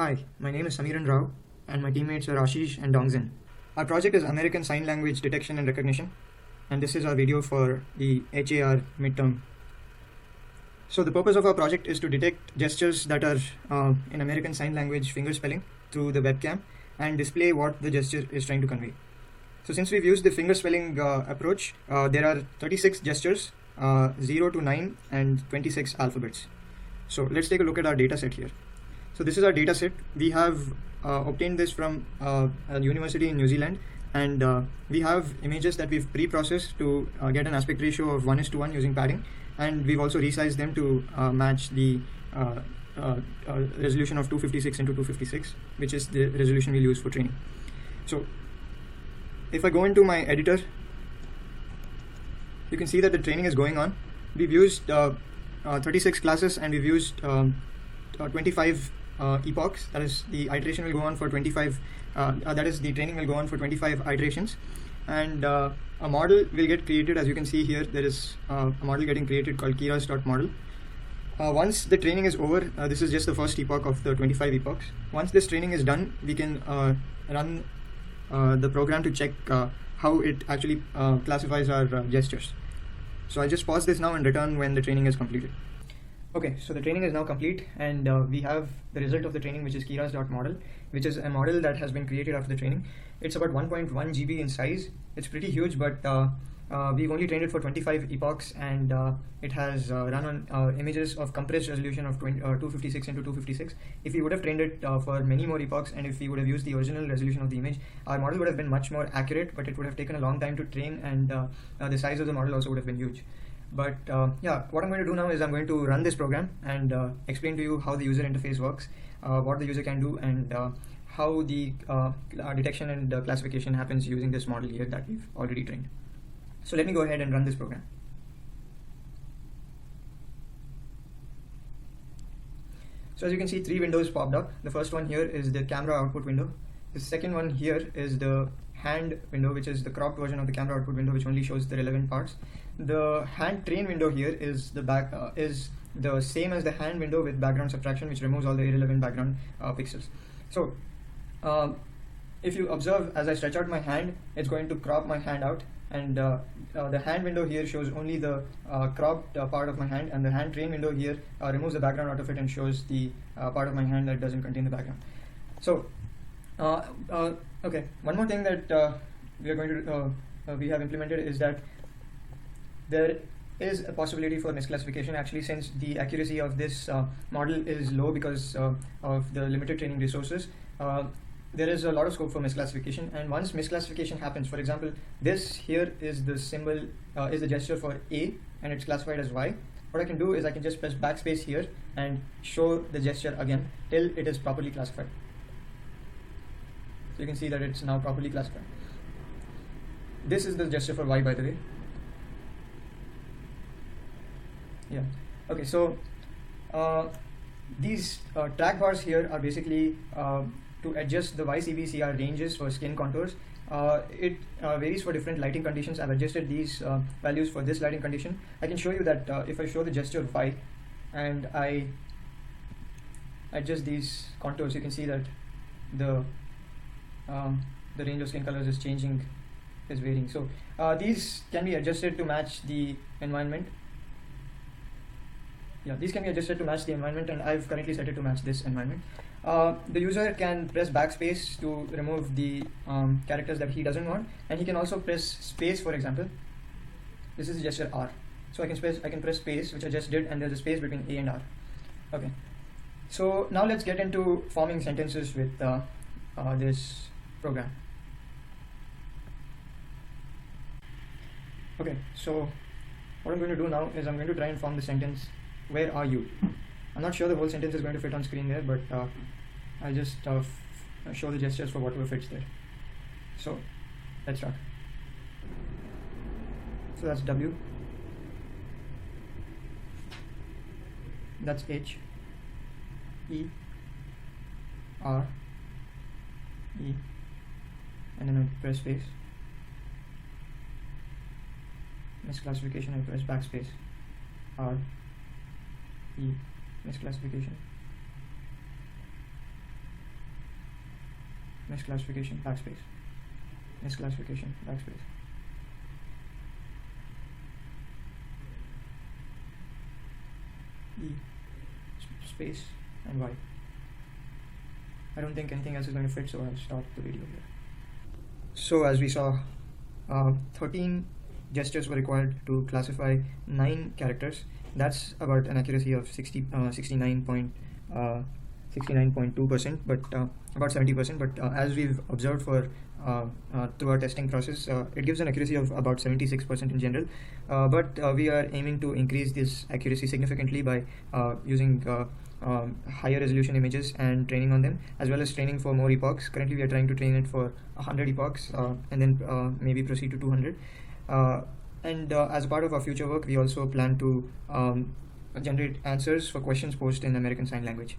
Hi, my name is Samiran Rao, and my teammates are Ashish and Dongzin. Our project is American Sign Language Detection and Recognition, and this is our video for the HAR midterm. So the purpose of our project is to detect gestures that are in American Sign Language finger spelling through the webcam and display what the gesture is trying to convey. So since we've used the finger spelling approach, there are 36 gestures, 0 to 9 and 26 alphabets. So let's take a look at our data set here. So this is our data set. We have obtained this from a university in New Zealand, and we have images that we've pre-processed to get an aspect ratio of 1:1 using padding, and we've also resized them to match the resolution of 256 into 256, which is the resolution we'll use for training. So if I go into my editor, you can see that the training is going on. We've used 36 classes, and we've used 25 epochs. That is, the iteration will go on for 25 that is, the training will go on for 25 iterations, and a model will get created. As you can see here, there is a model getting created called keras.model. Once the training is over, this is just the first epoch of the 25 epochs. Once this training is done, we can run the program to check how it actually classifies our gestures. So I'll just pause this now and return when the training is completed. Okay, so the training is now complete, and we have the result of the training, which is keras.model, which is a model that has been created after the training. It's about 1.1 GB in size. It's pretty huge, but we've only trained it for 25 epochs, and it has run on images of compressed resolution of 256 into 256. If we would have trained it for many more epochs, and if we would have used the original resolution of the image, our model would have been much more accurate, but it would have taken a long time to train, and the size of the model also would have been huge. But yeah, what I'm going to do now is I'm going to run this program and explain to you how the user interface works, what the user can do, and how the detection and classification happens using this model here that we've already trained. So let me go ahead and run this program. So as you can see, 3 windows popped up. The first one here is the camera output window. The second one here is the hand window, which is the cropped version of the camera output window, which only shows the relevant parts. The hand train window here is the same as the hand window with background subtraction, which removes all the irrelevant background pixels. So if you observe, as I stretch out my hand, it's going to crop my hand out, and the hand window here shows only the cropped part of my hand, and the hand train window here removes the background out of it and shows the part of my hand that doesn't contain the background. So okay, one more thing that we have implemented is that there is a possibility for misclassification. Actually, since the accuracy of this model is low because of the limited training resources, there is a lot of scope for misclassification. And once misclassification happens, for example, this here is the symbol, is the gesture for A, and it's classified as Y. What I can do is I can just press backspace here and show the gesture again till it is properly classified. So you can see that it's now properly classified. This is the gesture for Y, by the way. Yeah. Okay, so these track bars here are basically to adjust the YCBCR ranges for skin contours. It varies for different lighting conditions. I've adjusted these values for this lighting condition. I can show you that if I show the gesture Y and I adjust these contours, you can see that the range of skin colors is changing, is varying. So these can be adjusted to match the environment. Yeah, these can be adjusted to match the environment, and I've currently set it to match this environment. The user can press backspace to remove the characters that he doesn't want, and he can also press space. For example, this is the gesture R. So I can press space, which I just did, and there's a space between A and R. Okay. So now let's get into forming sentences with this program. Okay, so what I'm going to do now is I'm going to try and form the sentence, "Where are you?" I'm not sure the whole sentence is going to fit on screen there, but I'll just show the gestures for whatever fits there. So let's start. So that's W, that's H, E, R, E, and then I press space. Misclassification, I press backspace. R, E, misclassification. misclassification, backspace, misclassification, backspace. E space and Y. I don't think anything else is going to fit, so I'll start the video here. So as we saw, 13 gestures were required to classify 9 characters. That's about an accuracy of 69.2%, but about 70%. But as we've observed through our testing process, it gives an accuracy of about 76% in general. But we are aiming to increase this accuracy significantly by using higher resolution images and training on them, as well as training for more epochs. Currently, we are trying to train it for 100 epochs and then maybe proceed to 200. And as part of our future work, we also plan to generate answers for questions posed in American Sign Language.